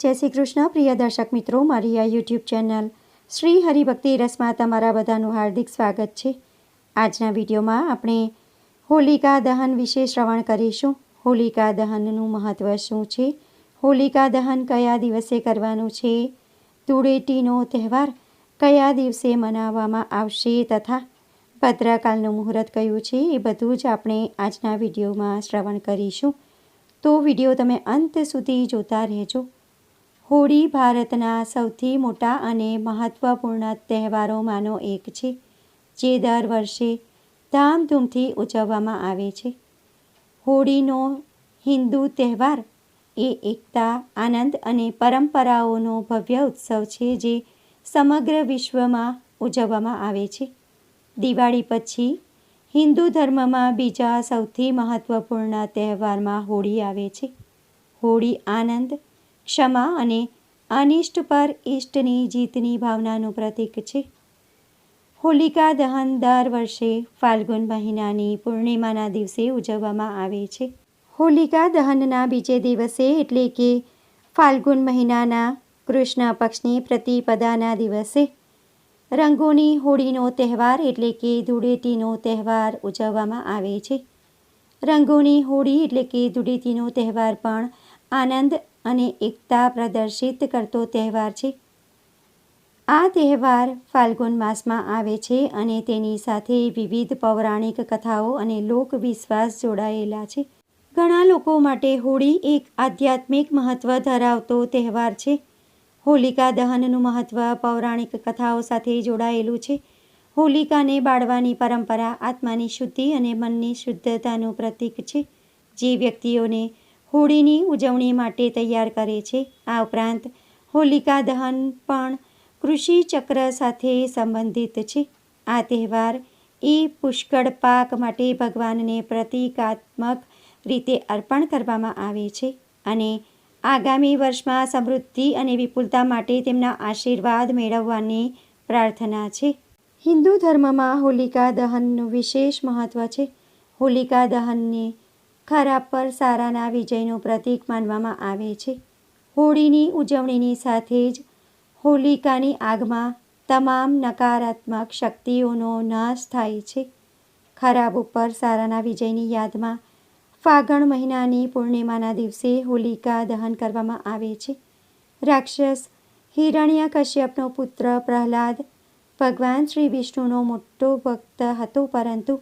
જય શ્રી કૃષ્ણ પ્રિય દર્શક મિત્રો, મારી આ યુટ્યુબ ચેનલ શ્રી હરિભક્તિ રસમાં તમારા બધાનું હાર્દિક સ્વાગત છે। આજના વિડીયોમાં આપણે હોલિકા દહન વિશે શ્રવણ કરીશું। હોલિકા દહનનું મહત્ત્વ શું છે, હોલિકા દહન કયા દિવસે કરવાનું છે, ધૂળેટીનો તહેવાર કયા દિવસે મનાવવામાં આવશે તથા ભદ્રકાળનું મુહૂર્ત કયું છે, એ બધું જ આપણે આજના વિડીયોમાં શ્રવણ કરીશું। તો વિડીયો તમે અંત સુધી જોતા રહેજો। હોળી ભારતના સૌથી મોટા અને મહત્ત્વપૂર્ણ તહેવારોમાંનો એક છે, જે દર વર્ષે ધામધૂમથી ઉજવવામાં આવે છે। હોળીનો હિન્દુ તહેવાર એ એકતા, આનંદ અને પરંપરાઓનો ભવ્ય ઉત્સવ છે, જે સમગ્ર વિશ્વમાં ઉજવવામાં આવે છે। દિવાળી પછી હિન્દુ ધર્મમાં બીજા સૌથી મહત્ત્વપૂર્ણ તહેવારમાં હોળી આવે છે। હોળી આનંદ, ક્ષમા અને અનિષ્ટ પર ઇષ્ટની જીતની ભાવનાનું પ્રતીક છે। હોલિકા દહન દર વર્ષે ફાલ્ગુન મહિનાની પૂર્ણિમાના દિવસે ઉજવવામાં આવે છે। હોલિકા દહનના બીજે દિવસે એટલે કે ફાલ્ગુન મહિનાના કૃષ્ણ પક્ષની પ્રતિપદાના દિવસે રંગોની હોળીનો તહેવાર એટલે કે ધૂળેટીનો તહેવાર ઉજવવામાં આવે છે। રંગોની હોળી એટલે કે ધૂળેટીનો તહેવાર પણ આનંદ અને એકતા પ્રદર્શિત કરતો તહેવાર છે। આ તહેવાર ફાલ્ગુન માસમાં આવે છે અને તેની સાથે વિવિધ પૌરાણિક કથાઓ અને લોકવિશ્વાસ જોડાયેલા છે। ઘણા લોકો માટે હોળી એક આધ્યાત્મિક મહત્ત્વ ધરાવતો તહેવાર છે। હોલિકા દહનનું મહત્ત્વ પૌરાણિક કથાઓ સાથે જોડાયેલું છે। હોલિકાને બાળવાની પરંપરા આત્માની શુદ્ધિ અને મનની શુદ્ધતાનું પ્રતીક છે, જે વ્યક્તિઓને હોળીની ઉજવણી માટે તૈયાર કરે છે। આ ઉપરાંત હોલિકા દહન પણ કૃષિ ચક્ર સાથે સંબંધિત છે। આ તહેવાર એ પુષ્કળ પાક માટે ભગવાનને પ્રતીકાત્મક રીતે અર્પણ કરવામાં આવે છે અને આગામી વર્ષમાં સમૃદ્ધિ અને વિપુલતા માટે તેમના આશીર્વાદ મેળવવાની પ્રાર્થના છે। હિન્દુ ધર્મમાં હોલિકા દહનનું વિશેષ મહત્ત્વ છે। હોલિકા દહનને ખરાબ પર સારાના વિજયનું પ્રતીક માનવામાં આવે છે। હોળીની ઉજવણીની સાથે જ હોલિકાની આગમાં તમામ નકારાત્મક શક્તિઓનો નાશ થાય છે। ખરાબ ઉપર સારાના વિજયની યાદમાં ફાગણ મહિનાની પૂર્ણિમાના દિવસે હોલિકા દહન કરવામાં આવે છે। રાક્ષસ હિરણ્યકશ્યપનો પુત્ર પ્રહલાદ ભગવાન શ્રી વિષ્ણુનો મોટો ભક્ત હતો, પરંતુ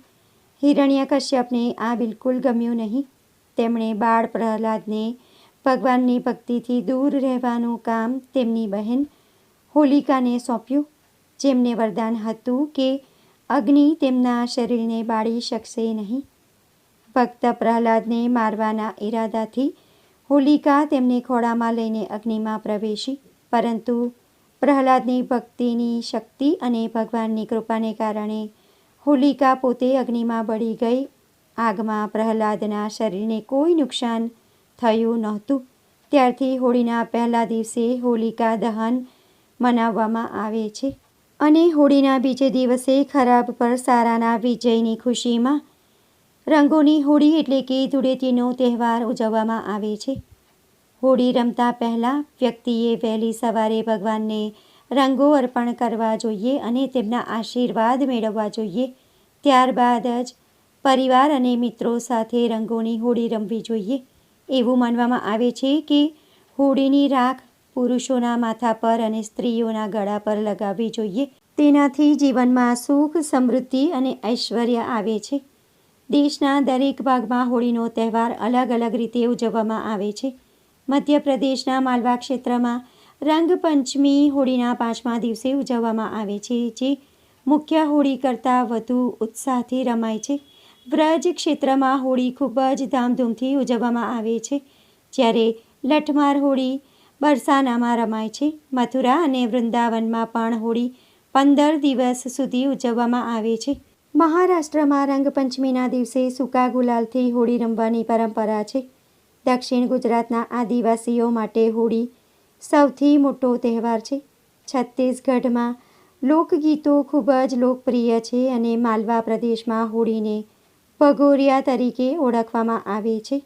હિરણ્યકશ્યપને આ બિલકુલ ગમ્યું નહીં। તેમણે બાળ પ્રહલાદને ભગવાનની ભક્તિથી દૂર રહેવાનું કામ તેમની બહેન હોલિકાને સોંપ્યું, જેમને વરદાન હતું કે અગ્નિ તેમના શરીરને બાળી શકશે નહીં। ભક્ત પ્રહલાદને મારવાના ઈરાદાથી હોલિકા તેમને ખોળામાં લઈને અગ્નિમાં પ્રવેશી, પરંતુ પ્રહલાદની ભક્તિની શક્તિ અને ભગવાનની કૃપાને કારણે હોલિકા પોતે અગ્નિમાં બળી ગઈ। આગમાં પ્રહલાદના શરીરને કોઈ નુકસાન થયું નહોતું। ત્યારથી હોળીના પહેલા દિવસે હોલિકા દહન મનાવવામાં આવે છે અને હોળીના બીજે દિવસે ખરાબ પર સારાના વિજયની ખુશીમાં રંગોની હોળી એટલે કે ધૂળેટીનો તહેવાર ઉજવવામાં આવે છે। હોળી રમતા પહેલાં વ્યક્તિએ વહેલી સવારે ભગવાનને રંગો અર્પણ કરવા જોઈએ અને તેમના આશીર્વાદ મેળવવા જોઈએ। ત્યારબાદ જ પરિવાર અને મિત્રો સાથે રંગોની હોળી રમવી જોઈએ। એવું માનવામાં આવે છે કે હોળીની રાખ પુરુષોના માથા પર અને સ્ત્રીઓના ગળા પર લગાવવી જોઈએ। તેનાથી જીવનમાં સુખ, સમૃદ્ધિ અને ઐશ્વર્ય આવે છે। દેશના દરેક ભાગમાં હોળીનો તહેવાર અલગ અલગ રીતે ઉજવવામાં આવે છે। મધ્યપ્રદેશના માલવા ક્ષેત્રમાં રંગપંચમી હોળીના 5મા દિવસે ઉજવવામાં આવે છે, જે મુખ્ય હોળી કરતાં વધુ ઉત્સાહથી રમાય છે। વ્રજ ક્ષેત્રમાં હોળી ખૂબ જ ધામધૂમથી ઉજવવામાં આવે છે, જ્યારે લઠમાર હોળી બરસાનામાં રમાય છે। મથુરા અને વૃંદાવનમાં પણ હોળી 15 દિવસ સુધી ઉજવવામાં આવે છે। મહારાષ્ટ્રમાં રંગપંચમીના દિવસે સૂકા ગુલાલથી હોળી રમવાની પરંપરા છે। દક્ષિણ ગુજરાતના આદિવાસીઓ માટે હોળી સૌથી મોટો તહેવાર છે। છત્તીસગઢમાં લોકગીતો ખૂબ જ લોકપ્રિય છે અને માલવા પ્રદેશમાં હોળીને ભગોરિયા તરીકે ઓળખવામાં આવે છે।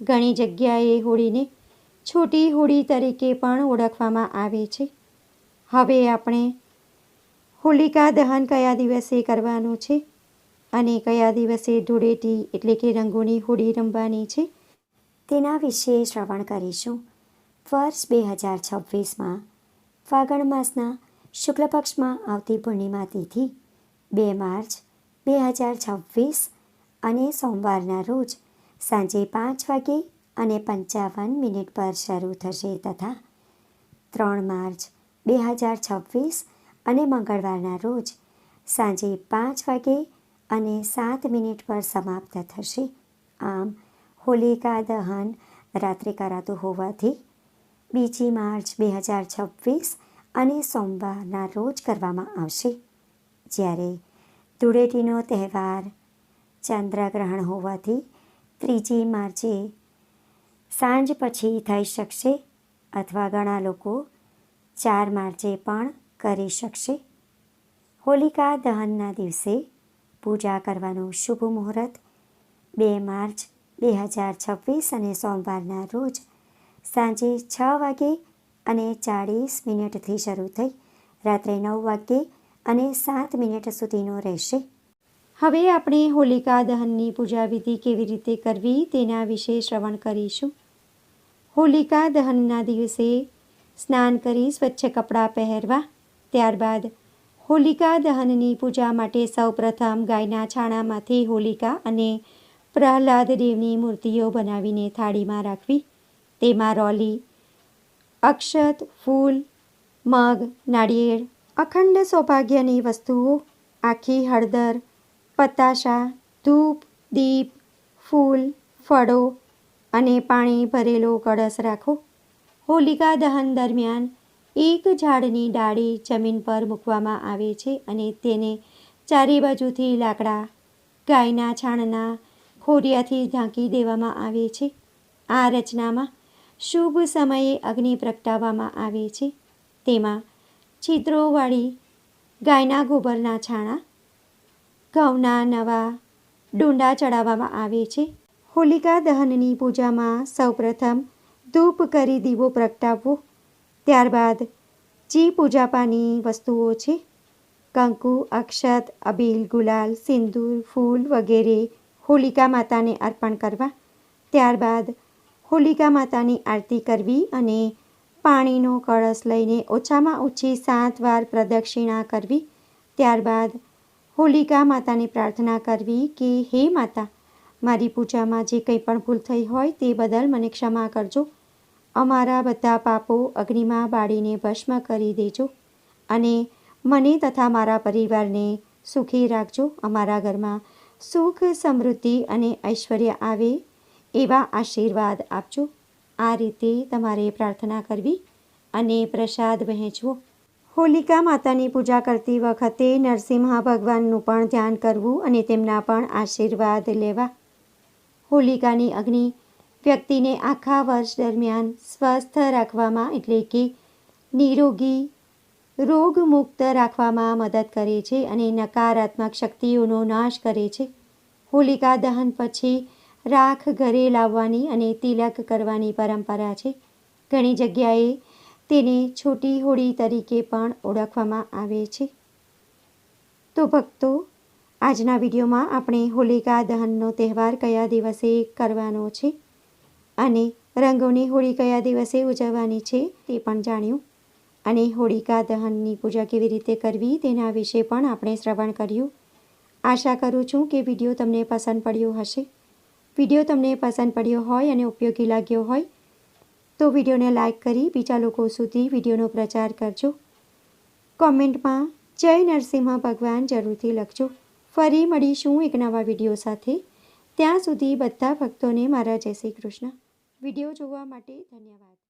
ઘણી જગ્યાએ હોળીને છોટી હોળી તરીકે પણ ઓળખવામાં આવે છે. હવે આપણે હોલિકા દહન કયા દિવસે કરવાનું છે અને કયા દિવસે ધૂળેટી એટલે કે રંગોની હોળી રમવાની છે તેના વિશે શ્રવણ કરીશું. વર્ષ 2026માં ફાગણ માસના શુક્લ પક્ષમાં આવતી પૂર્ણિમા તિથિ 2 માર્ચ 2026 અને સોમવારના રોજ સાંજે 5:55 પર શરૂ થશે તથા 3 માર્ચ 2026 અને મંગળવારના રોજ સાંજે 5:07 પર સમાપ્ત થશે. આમ હોલિકા દહન રાત્રે કરાતું હોવાથી 2 માર્ચ 2026 અને સોમવારના રોજ કરવામાં આવશે. જ્યારે ધૂળેટીનો તહેવાર ચંદ્રગ્રહણ હોવાથી 3 માર્ચે સાંજ પછી થઈ શકશે અથવા ઘણા લોકો 4 માર્ચે પણ કરી શકશે. હોલિકા દહનના દિવસે પૂજા કરવાનું શુભ મુહૂર્ત 2 માર્ચ 2026 અને સોમવારના રોજ સાંજે 6:40 શરૂ થઈ રાત્રે 9:07 સુધીનો રહેશે. હવે આપણે હોલિકા દહનની પૂજા વિધિ કેવી રીતે કરવી તેના વિશે શ્રવણ કરીશું. હોલિકા દહનના દિવસે સ્નાન કરી સ્વચ્છ કપડાં પહેરવા. ત્યારબાદ હોલિકા દહનની પૂજા માટે સૌપ્રથમ ગાયના છાણામાંથી હોલિકા અને પ્રહલાદ દેવની મૂર્તિઓ બનાવીને થાળીમાં રાખવી. તેમાં રોલી, અક્ષત, ફૂલ, મગ, નાળિયેર, અખંડ સૌભાગ્યની વસ્તુઓ, આખી હળદર, પતાશા, ધૂપ, દીપ, ફૂલ, ફળો અને પાણી ભરેલો કળશ રાખો. હોલિકા દહન દરમિયાન એક ઝાડની ડાળી જમીન પર મૂકવામાં આવે છે અને તેને ચારે બાજુથી લાકડા ગાયના છાણના ખોરિયાથી ઢાંકી દેવામાં આવે છે. આ રચનામાં શુભ સમયે અગ્નિ પ્રગટાવવામાં આવે છે. તેમાં છિદ્રોવાળી ગાયના ગોબરના છાણા, ઘઉંના નવા ડૂંડા ચડાવવામાં આવે છે. હોલિકા દહનની પૂજામાં સૌપ્રથમ ધૂપ કરી દીવો પ્રગટાવવો. ત્યારબાદ જે પૂજાપાની વસ્તુઓ છે કંકુ, અક્ષત, અબીલ, ગુલાલ, સિંદૂર, ફૂલ વગેરે હોલિકા માતાને અર્પણ કરવા. ત્યારબાદ હોલિકા માતાની આરતી કરવી અને પાણીનો કળશ લઈને ઓછામાં ઓછી 7 વાર પ્રદક્ષિણા કરવી. ત્યારબાદ હોલિકા માતાને પ્રાર્થના કરવી કે હે માતા, મારી પૂજામાં જે કંઈ પણ ભૂલ થઈ હોય તે બદલ મને ક્ષમા કરજો. અમારા બધા પાપો અગ્નિમાં બાળીને ભસ્મ કરી દેજો અને મને તથા મારા પરિવારને સુખી રાખજો. અમારા ઘરમાં સુખ, સમૃદ્ધિ અને ઐશ્વર્ય આવે એવા આશીર્વાદ આપજો. આ રીતે તમારે પ્રાર્થના કરવી અને પ્રસાદ વહેંચવો. હોલિકા માતાની પૂજા કરતી વખતે નરસિંહ ભગવાનનું પણ ધ્યાન કરવું અને તેમના પણ આશીર્વાદ લેવા. હોલિકાની અગ્નિ વ્યક્તિને આખા વર્ષ દરમિયાન સ્વસ્થ રાખવામાં એટલે કે નિરોગી, રોગમુક્ત રાખવામાં મદદ કરે છે અને નકારાત્મક શક્તિઓનો નાશ કરે છે. હોલિકા દહન પછી રાખ ઘરે લાવવાની અને તિલક કરવાની પરંપરા છે. ઘણી જગ્યાએ તેને છોટી હોળી તરીકે પણ ઓળખવામાં આવે છે. તો ભક્તો, આજના વિડીયોમાં આપણે હોલિકા દહનનો તહેવાર કયા દિવસે કરવાનો છે અને રંગોની હોળી કયા દિવસે ઉજવવાની છે તે પણ જાણ્યું અને હોલિકા દહનની પૂજા કેવી રીતે કરવી તેના વિશે પણ આપણે શ્રવણ કર્યું. આશા કરું છું કે વિડીયો તમને પસંદ પડ્યો હશે. વિડીયો તમને પસંદ પડ્યો હોય અને ઉપયોગી લાગ્યો હોય તો વિડીયોને લાઈક કરી બીજા લોકો સુધી વિડીયોનો પ્રચાર કરજો. કોમેન્ટમાં જય નરસિંહ ભગવાન જરૂરથી લખજો. ફરી મળીશું એક નવા વિડીયો સાથે. ત્યાં સુધી બધા ભક્તોને મારા જય શ્રી કૃષ્ણ. વિડીયો જોવા માટે ધન્યવાદ.